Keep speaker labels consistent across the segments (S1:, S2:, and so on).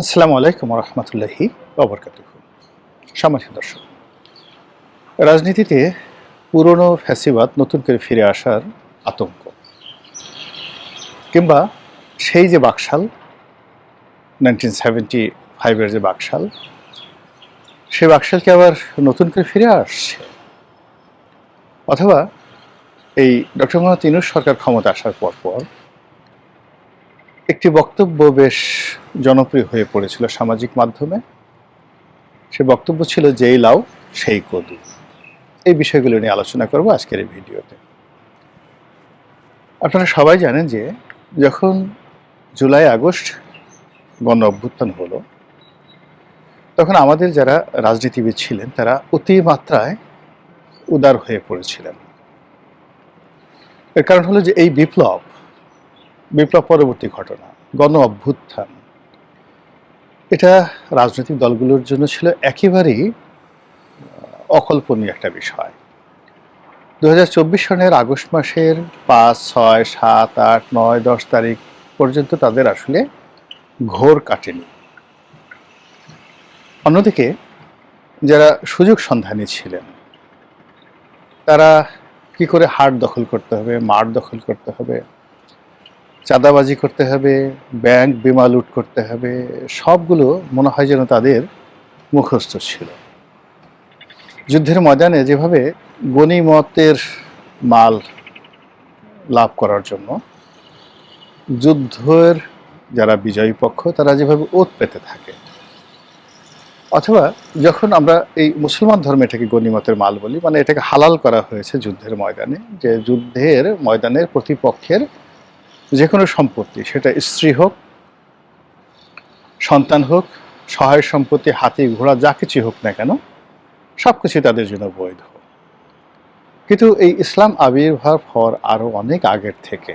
S1: আসসালামু আলাইকুম রহমতুল্লাহি ওবরকাতুহু। সম্মানিত দর্শক, রাজনীতিতে পুরনো ফ্যাসিবাদ নতুন করে ফিরে আসার আতঙ্ক, কিংবা সেই যে বাকশাল 1975-এর যে বাকশাল, সেই বাকশালকে আবার নতুন করে ফিরে আসছে, অথবা এই ডক্টর মোহাম্মদ ইউনূস সরকার ক্ষমতা আসার পর একটি বক্তব্য বেশ জনপ্রিয় হয়ে পড়েছিল সামাজিক মাধ্যমে। সে বক্তব্য ছিল যেই লাউ সেই কদু। এই বিষয়গুলো নিয়ে আলোচনা করব আজকের এই ভিডিওতে। আপনারা সবাই জানেন যে যখন জুলাই আগস্ট গণ অভ্যুত্থান হলো, তখন আমাদের যারা রাজনীতিবিদ ছিলেন তারা অতিমাত্রায় উদার হয়ে পড়েছিলেন। এর কারণ হলো যে এই বিপ্লব পরবর্তী ঘটনা, গণ অভ্যুত্থান, এটা রাজনৈতিক দলগুলোর জন্য ছিল একেবারেই অকল্পনীয় একটা বিষয়। 2024 সনের আগস্ট মাসের 5, 6, 7, 8, 9, 10 তারিখ পর্যন্ত তাদের আসলে ঘোর কাটেনি। অন্যদিকে যারা সুযোগ সন্ধানী ছিলেন, তারা কি করে হাট দখল করতে হবে, মাঠ দখল করতে হবে, চাঁদাবাজি করতে হবে, ব্যাংক বিমা লুট করতে হবে, সবগুলো মনে হয় যেন তাদের মুখস্থ ছিল। যুদ্ধের ময়দানে যেভাবে গনিমতের মাল লাভ করার জন্য যুদ্ধের যারা বিজয়ী পক্ষ তারা যেভাবে ওত পেতে থাকে, অথবা যখন আমরা এই মুসলমান ধর্মে এটাকে গনিমতের মাল বলি, মানে এটাকে হালাল করা হয়েছে যুদ্ধের ময়দানে, যে যুদ্ধের ময়দানের প্রতিপক্ষের যে কোনো সম্পত্তি, সেটা স্ত্রী হোক, সন্তান হোক, সহায় সম্পত্তি, হাতি ঘোড়া, যা কিছু হোক না কেন, সব কিছুই তাদের জন্য বৈধ। কিন্তু এই ইসলাম আবির্ভাব হওয়ার আরও অনেক আগের থেকে,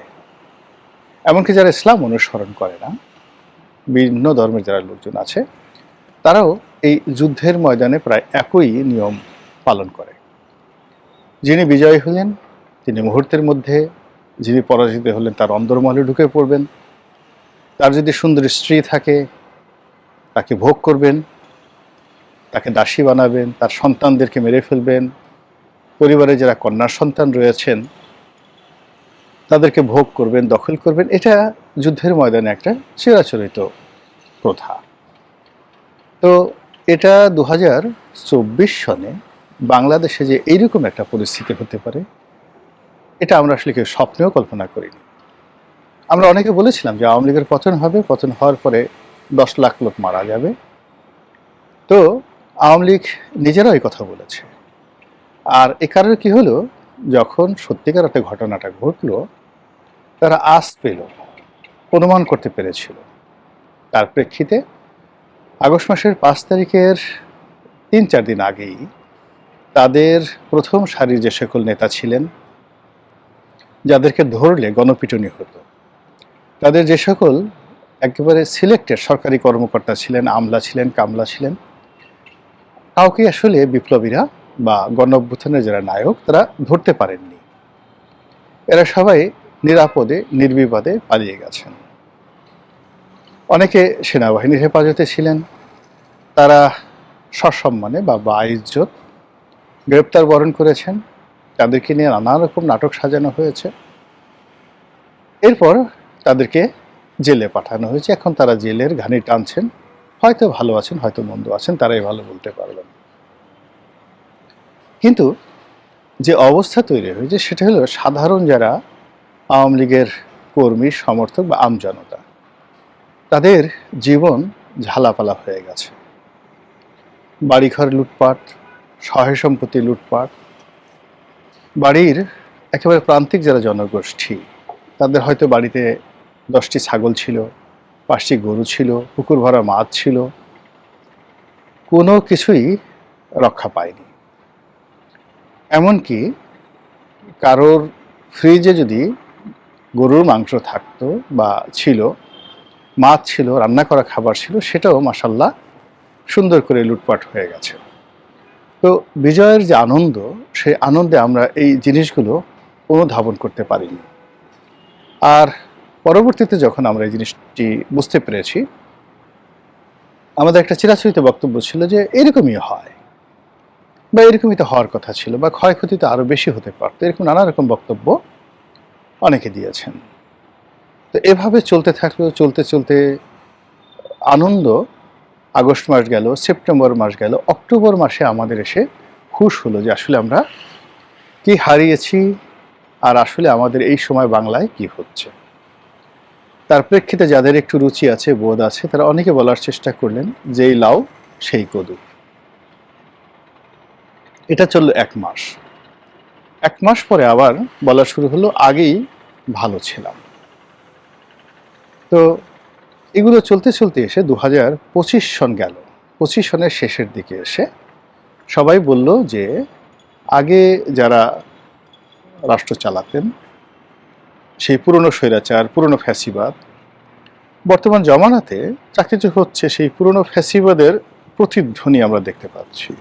S1: এমনকি যারা ইসলাম অনুসরণ করে না, ভিন্ন ধর্মের যারা লোকজন আছে, তারাও এই যুদ্ধের ময়দানে প্রায় একই নিয়ম পালন করে। যিনি বিজয়ী হলেন তিনি মুহূর্তের মধ্যে, যিনি পরাজিত হলেন তার অন্দরমহলে ঢুকে পড়বেন, তার যদি সুন্দর স্ত্রী থাকে তাকে ভোগ করবেন, তাকে দাসী বানাবেন, তার সন্তানদেরকে মেরে ফেলবেন, পরিবারে যারা কন্যা সন্তান রয়েছেন তাদেরকে ভোগ করবেন, দখল করবেন। এটা যুদ্ধের ময়দানে একটা চিরাচরিত প্রথা। তো এটা 2024 সনে বাংলাদেশে যে এইরকম একটা পরিস্থিতি হতে পারে, এটা আমরা আসলে কেউ স্বপ্নেও কল্পনা করিনি। আমরা অনেকে বলেছিলাম যে আওয়ামী লীগের পতন হবে, পতন হওয়ার পরে 10 লাখ লোক মারা যাবে। তো আওয়ামী লীগ নিজেরাও এই কথা বলেছে। আর এ কারণে কি হলো, যখন সত্যিকার একটা ঘটনাটা ঘটলো, তারা আঁচ পেল, অনুমান করতে পেরেছিল। তার প্রেক্ষিতে আগস্ট মাসের 5 তারিখের 3-4 দিন আগেই তাদের প্রথম সারির যে সকল নেতা ছিলেন, যাদেরকে ধরলে গণপিটুনি হতো, তাদের যে সকল একেবারে সিলেক্টেড সরকারি কর্মকর্তা ছিলেন, আমলা ছিলেন, কামলা ছিলেন, কাউকে আসলে বিপ্লবীরা বা গণ অভ্যুত্থানের যারা নায়ক তারা ধরতে পারেননি। এরা সবাই নিরাপদে নির্বিবাদে পালিয়ে গেছেন। অনেকে সেনাবাহিনীর হেফাজতে ছিলেন, তারা সসম্মানে বা বাইজ্জত গ্রেপ্তার বরণ করেছেন, তাদেরকে নিয়ে নানা রকম নাটক সাজানো হয়েছে। এরপর তাদেরকে জেলে পাঠানো হয়েছে। এখন তারা জেলের ঘানি টানছেন, হয়তো ভালো আছেন, হয়তো মন্দ আছেন, তারাই ভালো বলতে পারবেন। কিন্তু যে অবস্থা তৈরি হয়েছে সেটা হলো সাধারণ যারা আওয়ামী লীগের কর্মী, সমর্থক বা আমজনতা, তাদের জীবন ঝালাপালা হয়ে গেছে। বাড়িঘর লুটপাট, সহায় সম্পত্তি লুটপাট, বাড়ির একেবারে প্রান্তিক যারা জনগোষ্ঠী, তাদের হয়তো বাড়িতে 10টি ছাগল ছিল, 5টি গরু ছিল, পুকুর ভরা মাছ ছিল, কোনো কিছুই রক্ষা পায়নি। এমনকি কারোর ফ্রিজে যদি গরুর মাংস থাকতো বা ছিল, মাছ ছিল, রান্না করা খাবার ছিল, সেটাও মাশাল্লাহ সুন্দর করে লুটপাট হয়ে গেছে। তো বিজয়ের যে আনন্দ, সেই আনন্দে আমরা এই জিনিসগুলো অনুধাবন করতে পারিনি। আর পরবর্তীতে যখন আমরা এই জিনিসটি বুঝতে পেরেছি, আমাদের একটা চিরাচরিত বক্তব্য ছিল যে এরকমই হয়, বা এরকমই তো হওয়ার কথা ছিল, বা ক্ষয়ক্ষতি তো আরো বেশি হতে পারতো, এরকম নানা রকম বক্তব্য অনেকে দিয়েছেন। তো এভাবে চলতে থাকলো, চলতে চলতে আনন্দ আগস্ট মাস গেল, সেপ্টেম্বর মাস গেল, অক্টোবর মাসে আমাদের এসে হুঁশ হলো যে আসলে আমরা কি হারিয়েছি, আর আসলে আমাদের এই সময় বাংলায় কি হচ্ছে। তার প্রেক্ষিতে যাদের একটু রুচি আছে, বোধ আছে, তারা অনেকে বলার চেষ্টা করলেন যেই লাউ সেই কদু। এটা চললো 1 মাস। 1 মাস পরে আবার বলা শুরু হলো আগেই ভালো ছিলাম। তো এগুলো চলতে চলতে এসে 2025 সন গেল। 25 সনের শেষের দিকে এসে সবাই বলল যে আগে যারা রাষ্ট্র চালাতেন, সেই পুরনো স্বৈরাচার, পুরনো ফ্যাসিবাদ, বর্তমান জমানাতে চাকরিচ্যুত হচ্ছে সেই পুরনো ফ্যাসিবাদের প্রতিধ্বনি আমরা দেখতে পাচ্ছি।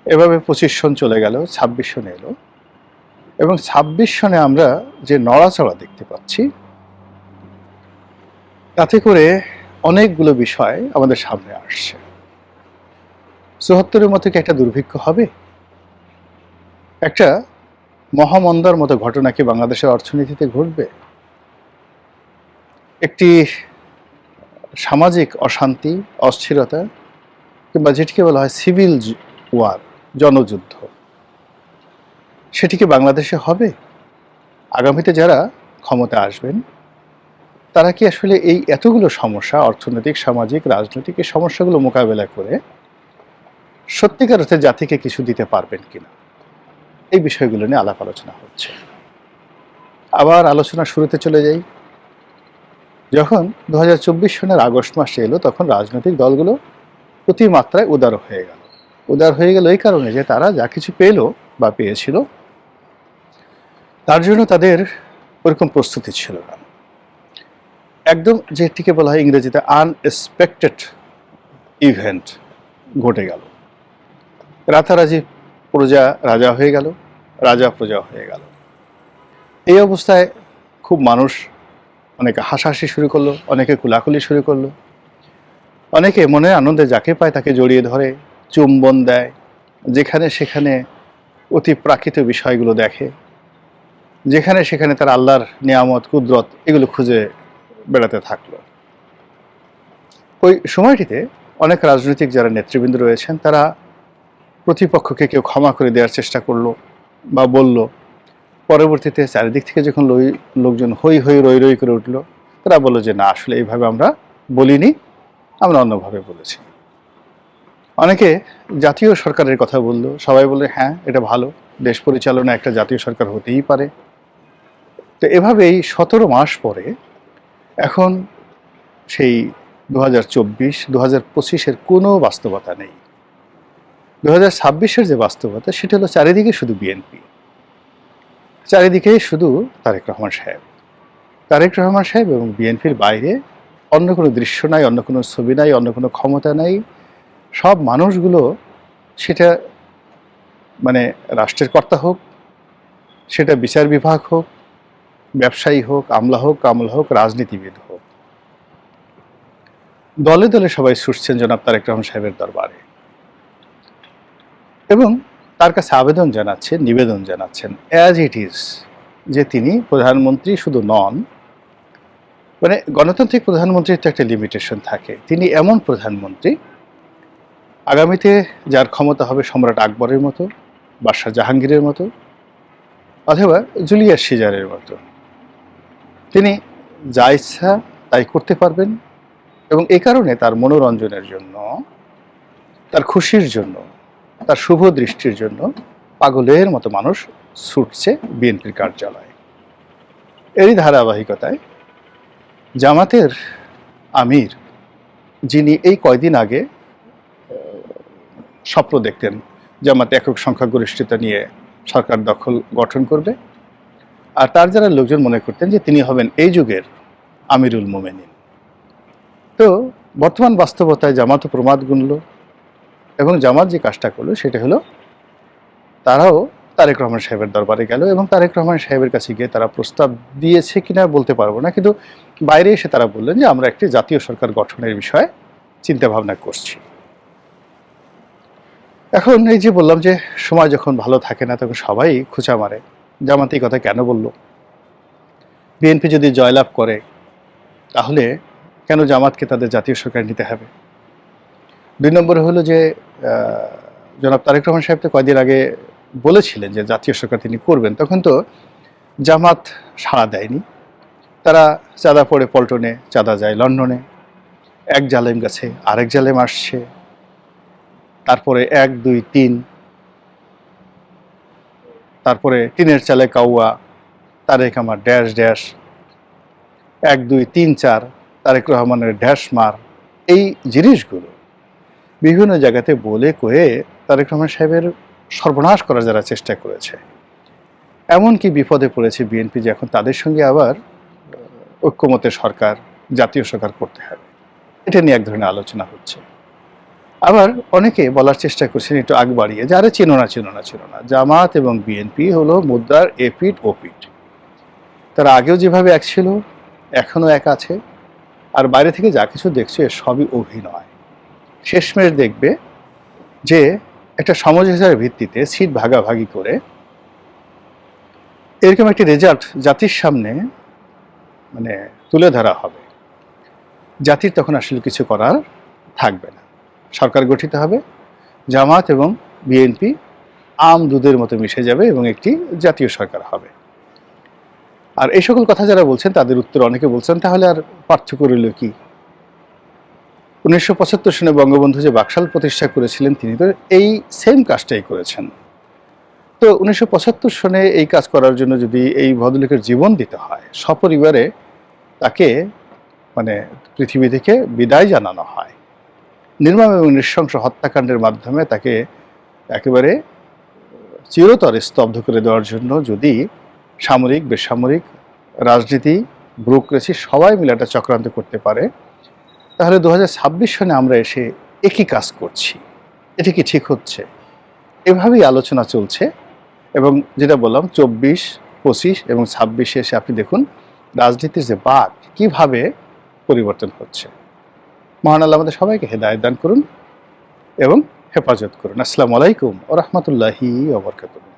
S1: এভাবে 25 সন চলে গেল, 26 সনে এলো, এবং 26 সনে আমরা যে নড়াচড়া দেখতে পাচ্ছি, তাতে করে অনেকগুলো বিষয় আমাদের সামনে আসছে। 74-এর মতো কি একটা দুর্ভিক্ষ হবে? একটা মহামন্দার মতো ঘটনা কি বাংলাদেশের অর্থনীতিতে ঘটবে? একটি সামাজিক অশান্তি, অস্থিরতা, কিংবা যেটিকে বলা হয় সিভিল ওয়ার, জনযুদ্ধ, সেটি কি বাংলাদেশে হবে? আগামীতে যারা ক্ষমতা আসবেন, তারা কি আসলে এই এতগুলো সমস্যা, অর্থনৈতিক, সামাজিক, রাজনৈতিক, এই সমস্যাগুলো মোকাবেলা করে সত্যিকার অর্থে জাতিকে কিছু দিতে পারবেন কিনা, এই বিষয়গুলো নিয়ে আলাপ আলোচনা হচ্ছে। আবার আলোচনা শুরুতে চলে যাই। যখন 2024 সনের আগস্ট মাসে এলো, তখন রাজনৈতিক দলগুলো অতিমাত্রায় উদার হয়ে গেল। উদার হয়ে গেল এই কারণে যে তারা যা কিছু পেল বা পেয়েছিল, তার জন্য তাদের ওরকম প্রস্তুতি ছিল না। একদম যেটিকে বলা হয় ইংরেজিতে আনএক্সপেক্টেড ইভেন্ট ঘটে গেল। রাতারাজি প্রজা রাজা হয়ে গেল, রাজা প্রজা হয়ে গেল। এই অবস্থায় খুব মানুষ অনেকে হাসাহাসি শুরু করলো, অনেকে কুলাকুলি শুরু করলো, অনেকে মনে আনন্দে যাকে পায় তাকে জড়িয়ে ধরে, চুম্বন দেয়, যেখানে সেখানে অতি প্রাকৃত বিষয়গুলো দেখে, যেখানে সেখানে তার আল্লাহর নিয়ামত, কুদরত, এগুলো খুঁজে বেড়াতে থাকলো। ওই সময়টিতে অনেক রাজনৈতিক যারা নেতৃবৃন্দ রয়েছেন, তারা প্রতিপক্ষকে কেউ ক্ষমা করে দেওয়ার চেষ্টা করলো বা বলল। পরবর্তীতে চারিদিক থেকে যখন লোকজন হই হই রই রই করে উঠলো, তারা বললো যে না, আসলে এইভাবে আমরা বলিনি, আমরা অন্যভাবে বলেছি। অনেকে জাতীয় সরকারের কথা বললো, সবাই বললো হ্যাঁ, এটা ভালো, দেশ পরিচালনা একটা জাতীয় সরকার হতেই পারে। তো এভাবেই 17 মাস পরে এখন সেই 2024, 2025-এর কোনো বাস্তবতা নেই। 2026-এর যে বাস্তবতা, সেটা হলো চারিদিকে শুধু বিএনপি, চারিদিকে শুধু তারেক রহমান সাহেব। তারেক রহমান সাহেব এবং বিএনপির বাইরে অন্য কোনো দৃশ্য নাই, অন্য কোনো ছবি নাই, অন্য কোনো ক্ষমতা নাই। সব মানুষগুলো, সেটা মানে রাষ্ট্রের কর্তা হোক, সেটা বিচার বিভাগ হোক, ব্যবসায়ী হোক, আমলা হোক, কামলা হোক, রাজনীতিবিদ হোক, দলে দলে সবাই ছুটছেন জনাব তারেক রহমান সাহেবের দরবারে এবং তার কাছে আবেদন জানাচ্ছেন, নিবেদন জানাচ্ছেন অ্যাজ ইট ইজ, যে তিনি প্রধানমন্ত্রী শুধু নন, মানে গণতান্ত্রিক প্রধানমন্ত্রীর তো একটা লিমিটেশন থাকে। তিনি এমন প্রধানমন্ত্রী, আগামীতে যার ক্ষমতা হবে সম্রাট আকবরের মতো, বাদশাহ জাহাঙ্গীরের মতো, অথবা জুলিয়াস সিজারের মতো। তিনি যা ইচ্ছা তাই করতে পারবেন, এবং এই কারণে তার মনোরঞ্জনের জন্য, তার খুশির জন্য, তার শুভ দৃষ্টির জন্য পাগলের মতো মানুষ ছুটছে বিএনপির কার্যালয়ে। এরই ধারাবাহিকতায় জামাতের আমির, যিনি এই কয়দিন আগে স্বপ্ন দেখতেন জামাত একক সংখ্যাগরিষ্ঠতা নিয়ে সরকার গঠন করবে, আর তার যারা লোকজন মনে করতেন যে তিনি হবেন এই যুগের আমিরুল মোমেনিন, তো বর্তমান বাস্তবতায় জামাতও প্রমাদ গুনল, এবং জামাত যে কাজটা করলো সেটা হলো তারাও তারেক রহমান সাহেবের দরবারে গেল, এবং তারেক রহমান সাহেবের কাছে গিয়ে তারা প্রস্তাব দিয়েছে কিনা বলতে পারবো না, কিন্তু বাইরে এসে তারা বললেন যে আমরা একটি জাতীয় সরকার গঠনের বিষয়ে চিন্তা ভাবনা করছি। এখন এই যে বললাম যে সময় যখন ভালো থাকে না তখন সবাই খোঁচা মারে, জামাত এই কথা কেন বলল? বিএনপি যদি জয়লাভ করে তাহলে কেন জামাতকে তাদের জাতীয় সরকার নিতে হবে? ২ নম্বরে হলো যে জনাব তারেক রহমান সাহেব তো কয়েকদিন আগে বলেছিলেন যে জাতীয় সরকার তিনি করবেন, তখন তো জামাত সাড়া দেয়নি। তারা চাঁদা পড়ে পল্টনে, চাঁদা যায় লন্ডনে, এক জালেম গেছে আরেক জালেম আসছে, তারপরে ১, ২, ৩, তারপরে টিনের চালে কাউয়া, তারেক আমার ড্যাশ ড্যাশ, ১, ২, ৩, ৪, তারেক রহমানের ড্যাশ মার, এই জিনিসগুলো বিভিন্ন জায়গাতে বলে কয়ে তারেক রহমান সাহেবের সর্বনাশ করার যারা চেষ্টা করেছে, এমনকি বিপদে পড়েছে বিএনপি যে এখন তাদের সঙ্গে আবার ঐক্যমতের সরকার, জাতীয় সরকার করতে হবে। এটা নিয়ে এক ধরনের আলোচনা হচ্ছে। আবার অনেকে বলার চেষ্টা করছেন একটু আগ বাড়িয়ে, যারা চেনো না, জামাত এবং বিএনপি হলো মুদ্রার এপিঠ ওপিঠ। তারা আগেও যেভাবে এক ছিল এখনও এক আছে, আর বাইরে থেকে যা কিছু দেখছো এর সবই অভিনয়। শেষমেশ দেখবে যে একটা সমঝোতার ভিত্তিতে সিট ভাগাভাগি করে এরকম একটি রেজাল্ট জাতির সামনে মানে তুলে ধরা হবে। জাতির তখন আসলে কিছু করার থাকবে না। সরকার গঠিত হবে, জামাত এবং বিএনপি আম দুধের মতো মিশে যাবে এবং একটি জাতীয় সরকার হবে। আর এই সকল কথা যারা বলছেন তাদের উত্তর অনেকে বলছেন তাহলে আর পার্থক্য রইল কি? ১৯৭৫ সনে বঙ্গবন্ধু যে বাকশাল প্রতিষ্ঠা করেছিলেন তিনি তো এই সেম কাজটাই করেছেন। তো ১৯৭৫ সনে এই কাজ করার জন্য যদি এই ভদ্রলোকের জীবন দিতে হয়, সপরিবারে তাকে মানে পৃথিবী থেকে বিদায় জানানো হয়, নির্মম এবং নৃশংস হত্যাকাণ্ডের মাধ্যমে তাকে একেবারে চিরতরে স্তব্ধ করে দেওয়ার জন্য যদি সামরিক, বেসামরিক, রাজনীতি, ব্যুরোক্রেসি সবাই মিলে একটা চক্রান্ত করতে পারে, তাহলে ২০২৬ সনে আমরা এসে একই কাজ করছি, এটা কি ঠিক হচ্ছে? এভাবেই আলোচনা চলছে। এবং যেটা বললাম ২৪, ২৫ এবং ২৬-এ এসে আপনি দেখুন রাজনীতির যে বাঁক কীভাবে পরিবর্তন হচ্ছে। মহান আল্লাহ আমাদের সবাইকে হেদায়েত দান করুন এবং হেফাজত করুন। আসসালামু আলাইকুম ওয়া রাহমাতুল্লাহি ওয়া বারাকাতুহু।